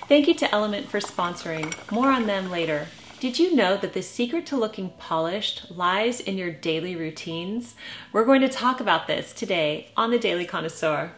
Thank you to LMNT for sponsoring. More on them later. Did you know that the secret to looking polished lies in your daily routines? We're going to talk about this today on The Daily Connoisseur.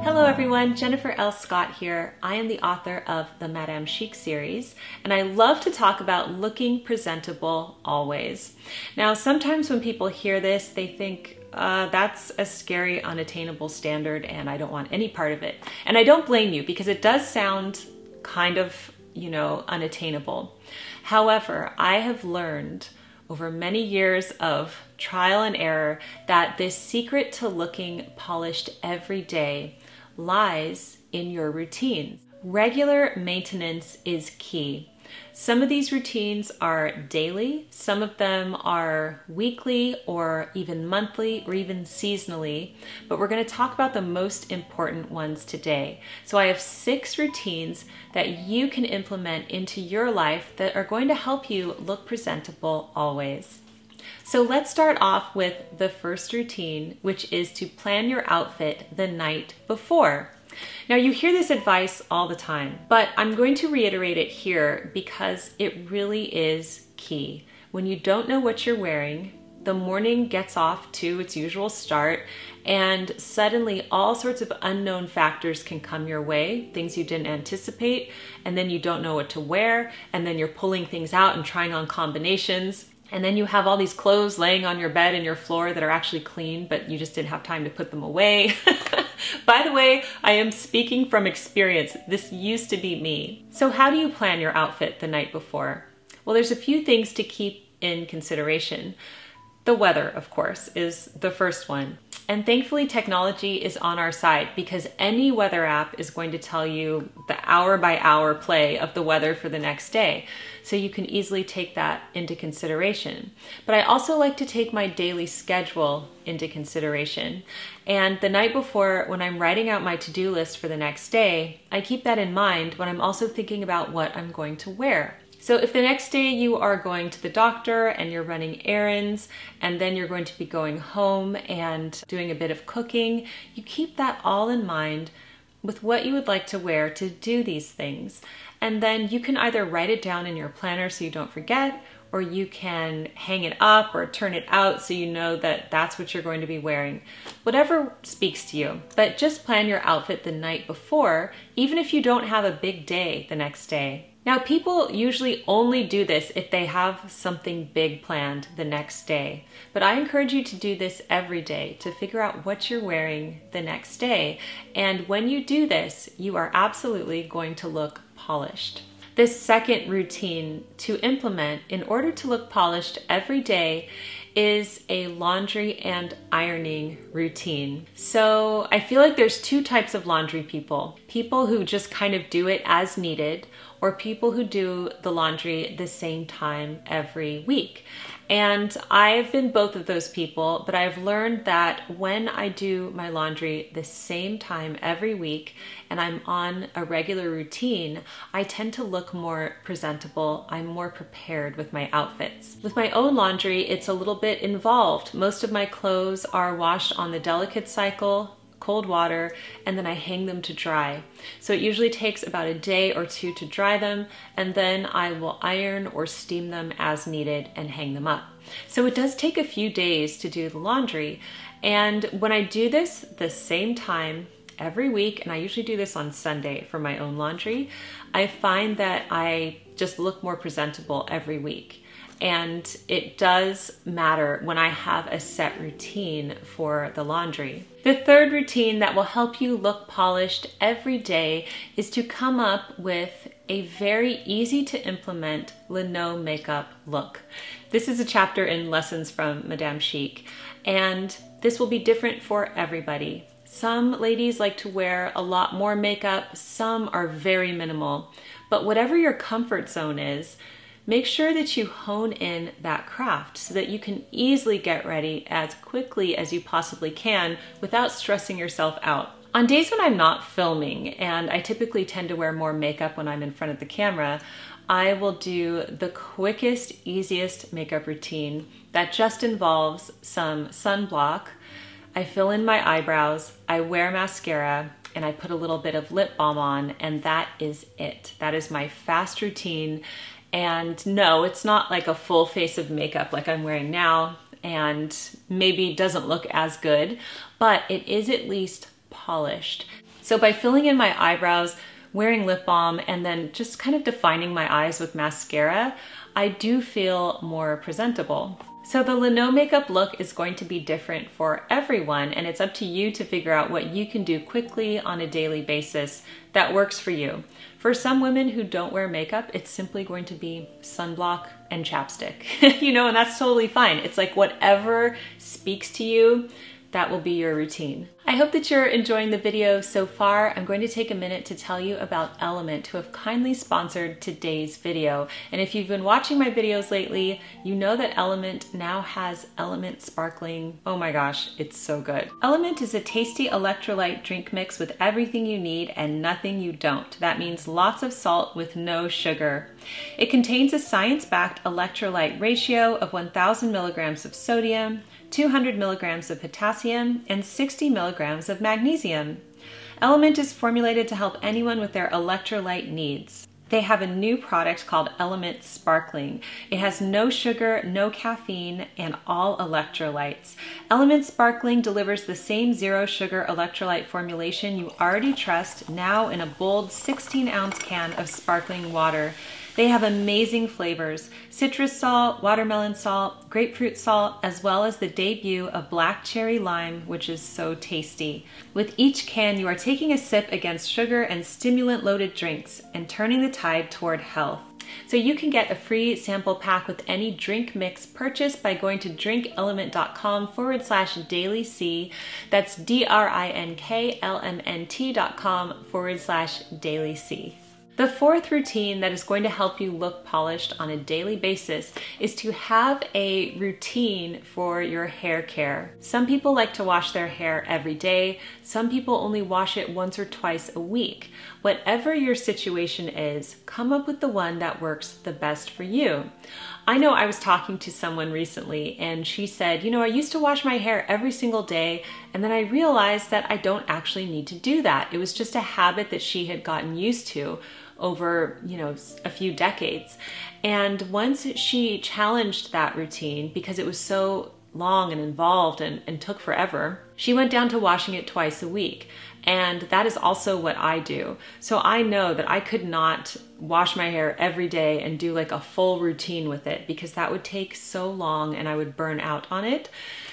Hello everyone, Jennifer L. Scott here. I am the author of the Madame Chic series, and I love to talk about looking presentable always. Now, sometimes when people hear this, they think, that's a scary, unattainable standard, and I don't want any part of it. And I don't blame you, because it does sound kind of, unattainable. However, I have learned over many years of trial and error that this secret to looking polished every day lies in your routines. Regular maintenance is key. Some of these routines are daily, some of them are weekly or even monthly or even seasonally, but we're going to talk about the most important ones today. So I have 6 routines that you can implement into your life that are going to help you look presentable always. So let's start off with the first routine, which is to plan your outfit the night before. Now, you hear this advice all the time, but I'm going to reiterate it here because it really is key. When you don't know what you're wearing, the morning gets off to its usual start, and suddenly all sorts of unknown factors can come your way, things you didn't anticipate, and then you don't know what to wear, and then you're pulling things out and trying on combinations. And then you have all these clothes laying on your bed and your floor that are actually clean, but you just didn't have time to put them away. By the way, I am speaking from experience. This used to be me. So how do you plan your outfit the night before? Well, there's a few things to keep in consideration. The weather, of course, is the first one. And thankfully, technology is on our side because any weather app is going to tell you the hour-by-hour play of the weather for the next day. So you can easily take that into consideration. But I also like to take my daily schedule into consideration. And the night before, when I'm writing out my to-do list for the next day, I keep that in mind when I'm also thinking about what I'm going to wear. So if the next day you are going to the doctor and you're running errands, and then you're going to be going home and doing a bit of cooking, you keep that all in mind with what you would like to wear to do these things. And then you can either write it down in your planner so you don't forget, or you can hang it up or turn it out so you know that that's what you're going to be wearing. Whatever speaks to you, but just plan your outfit the night before, even if you don't have a big day the next day. Now, people usually only do this if they have something big planned the next day, but I encourage you to do this every day to figure out what you're wearing the next day. And when you do this, you are absolutely going to look polished. This second routine to implement in order to look polished every day is a laundry and ironing routine. So I feel like there's 2 types of laundry people. People who just kind of do it as needed, or people who do the laundry the same time every week. And I've been both of those people, but I've learned that when I do my laundry the same time every week and I'm on a regular routine, I tend to look more presentable. I'm more prepared with my outfits. With my own laundry, it's a little bit involved. Most of my clothes are washed on the delicate cycle, cold water, and then I hang them to dry. So it usually takes about a day or 2 to dry them, and then I will iron or steam them as needed and hang them up. So it does take a few days to do the laundry. And when I do this the same time every week, and I usually do this on Sunday for my own laundry, I find that I just look more presentable every week. And it does matter when I have a set routine for the laundry. The third routine that will help you look polished every day is to come up with a very easy to implement lino makeup look. This is a chapter in Lessons from Madame Chic, and this will be different for everybody. Some ladies like to wear a lot more makeup, some are very minimal, but whatever your comfort zone is, make sure that you hone in that craft so that you can easily get ready as quickly as you possibly can without stressing yourself out. On days when I'm not filming, and I typically tend to wear more makeup when I'm in front of the camera, I will do the quickest, easiest makeup routine that just involves some sunblock. I fill in my eyebrows, I wear mascara, and I put a little bit of lip balm on, and that is it. That is my fast routine. And no, it's not like a full face of makeup like I'm wearing now, and maybe doesn't look as good, but it is at least polished. So by filling in my eyebrows, wearing lip balm, and then just kind of defining my eyes with mascara, I do feel more presentable. So the Lino makeup look is going to be different for everyone, and it's up to you to figure out what you can do quickly on a daily basis that works for you. For some women who don't wear makeup, it's simply going to be sunblock and chapstick, and that's totally fine. It's like whatever speaks to you, that will be your routine. I hope that you're enjoying the video so far. I'm going to take a minute to tell you about LMNT, who have kindly sponsored today's video. And if you've been watching my videos lately, you know that LMNT now has LMNT Sparkling. Oh my gosh, it's so good. LMNT is a tasty electrolyte drink mix with everything you need and nothing you don't. That means lots of salt with no sugar. It contains a science-backed electrolyte ratio of 1,000 milligrams of sodium, 200 milligrams of potassium, and 60 milligrams of magnesium. LMNT is formulated to help anyone with their electrolyte needs. They have a new product called LMNT Sparkling. It has no sugar, no caffeine, and all electrolytes. LMNT Sparkling delivers the same zero sugar electrolyte formulation you already trust, now in a bold 16-ounce can of sparkling water. They have amazing flavors: citrus salt, watermelon salt, grapefruit salt, as well as the debut of black cherry lime, which is so tasty. With each can, you are taking a sip against sugar and stimulant-loaded drinks and turning the tide toward health. So you can get a free sample pack with any drink mix purchase by going to drinklmnt.com/dailyc. That's DRINKLMNT.com/dailyc. The fourth routine that is going to help you look polished on a daily basis is to have a routine for your hair care. Some people like to wash their hair every day. Some people only wash it once or twice a week. Whatever your situation is, come up with the one that works the best for you. I know I was talking to someone recently and she said, I used to wash my hair every single day, and then I realized that I don't actually need to do that. It was just a habit that she had gotten used to over, a few decades. And once she challenged that routine, because it was so long and involved and took forever, she went down to washing it twice a week. And that is also what I do. So I know that I could not wash my hair every day and do like a full routine with it, because that would take so long and I would burn out on it.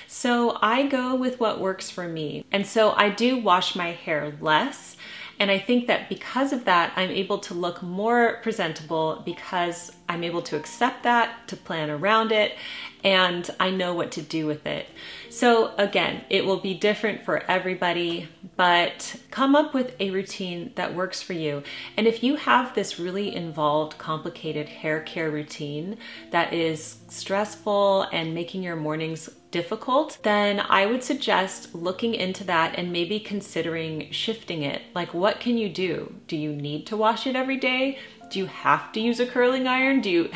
So I go with what works for me. And so I do wash my hair less. And I think that because of that, I'm able to look more presentable, because I'm able to accept that, to plan around it, and I know what to do with it. So again, it will be different for everybody, but come up with a routine that works for you. And if you have this really involved, complicated hair care routine that is stressful and making your mornings difficult, then I would suggest looking into that and maybe considering shifting it. Like, what can you do? Do you need to wash it every day? Do you have to use a curling iron? Do you,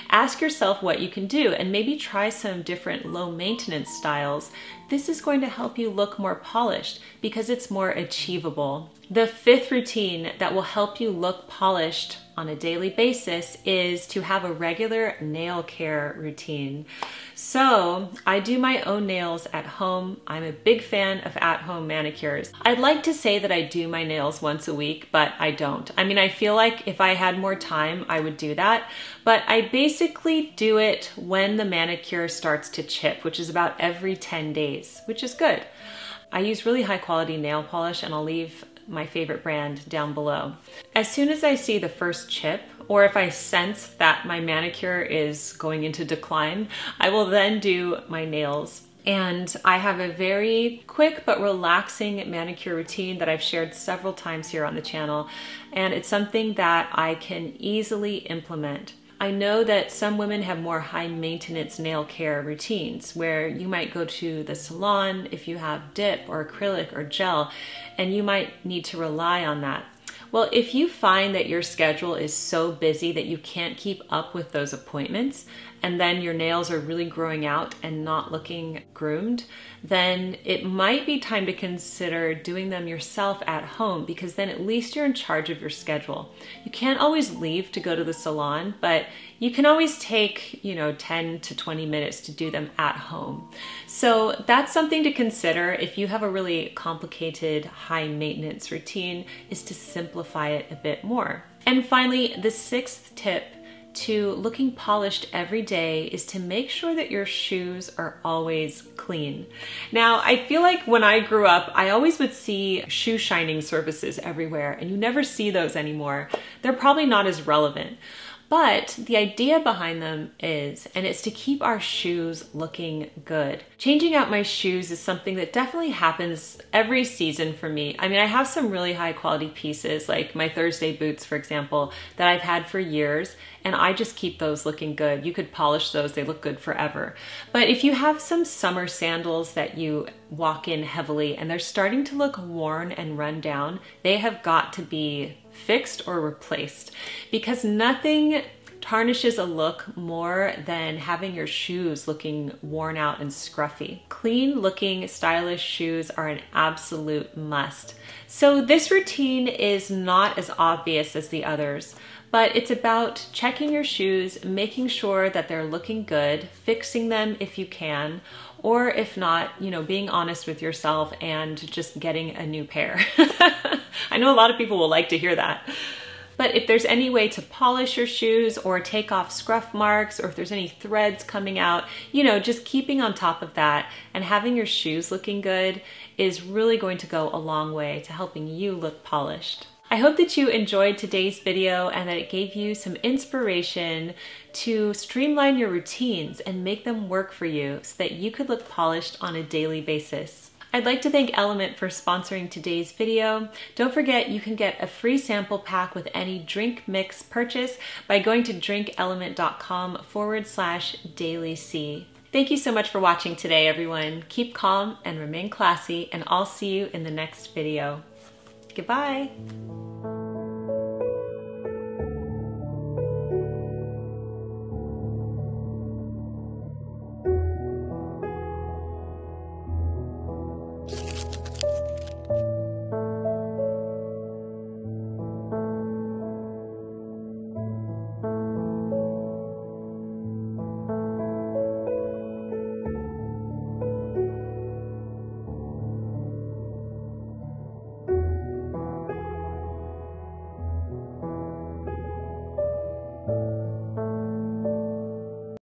ask yourself what you can do, and maybe try some different low maintenance styles. This is going to help you look more polished because it's more achievable. The fifth routine that will help you look polished on a daily basis is to have a regular nail care routine. So I do my own nails at home. I'm a big fan of at-home manicures. I'd like to say that I do my nails once a week, but I don't. I mean, I feel like if I had more time, I would do that. But I basically do it when the manicure starts to chip, which is about every 10 days, which is good. I use really high quality nail polish, and I'll leave my favorite brand down below. As soon as I see the first chip, or if I sense that my manicure is going into decline, I will then do my nails. And I have a very quick but relaxing manicure routine that I've shared several times here on the channel, and it's something that I can easily implement. I know that some women have more high maintenance nail care routines where you might go to the salon if you have dip or acrylic or gel, and you might need to rely on that. Well, if you find that your schedule is so busy that you can't keep up with those appointments, and then your nails are really growing out and not looking groomed, then it might be time to consider doing them yourself at home, because then at least you're in charge of your schedule. You can't always leave to go to the salon, but you can always take, 10 to 20 minutes to do them at home. So that's something to consider if you have a really complicated, high maintenance routine, is to simplify it a bit more. And finally, the sixth tip to looking polished every day is to make sure that your shoes are always clean. Now, I feel like when I grew up, I always would see shoe shining services everywhere, and you never see those anymore. They're probably not as relevant. But the idea behind them is, and it's to keep our shoes looking good. Changing out my shoes is something that definitely happens every season for me. I mean, I have some really high quality pieces, like my Thursday boots, for example, that I've had for years, and I just keep those looking good. You could polish those, they look good forever. But if you have some summer sandals that you walk in heavily and they're starting to look worn and run down, they have got to be fixed or replaced, because nothing tarnishes a look more than having your shoes looking worn out and scruffy. Clean looking, stylish shoes are an absolute must. So this routine is not as obvious as the others, but it's about checking your shoes, making sure that they're looking good, fixing them if you can, or if not, being honest with yourself and just getting a new pair. I know a lot of people will like to hear that. But if there's any way to polish your shoes or take off scruff marks, or if there's any threads coming out, just keeping on top of that and having your shoes looking good is really going to go a long way to helping you look polished. I hope that you enjoyed today's video and that it gave you some inspiration to streamline your routines and make them work for you so that you could look polished on a daily basis. I'd like to thank LMNT for sponsoring today's video. Don't forget, you can get a free sample pack with any drink mix purchase by going to drinklmnt.com/dailyc. Thank you so much for watching today, everyone. Keep calm and remain classy, and I'll see you in the next video. Goodbye.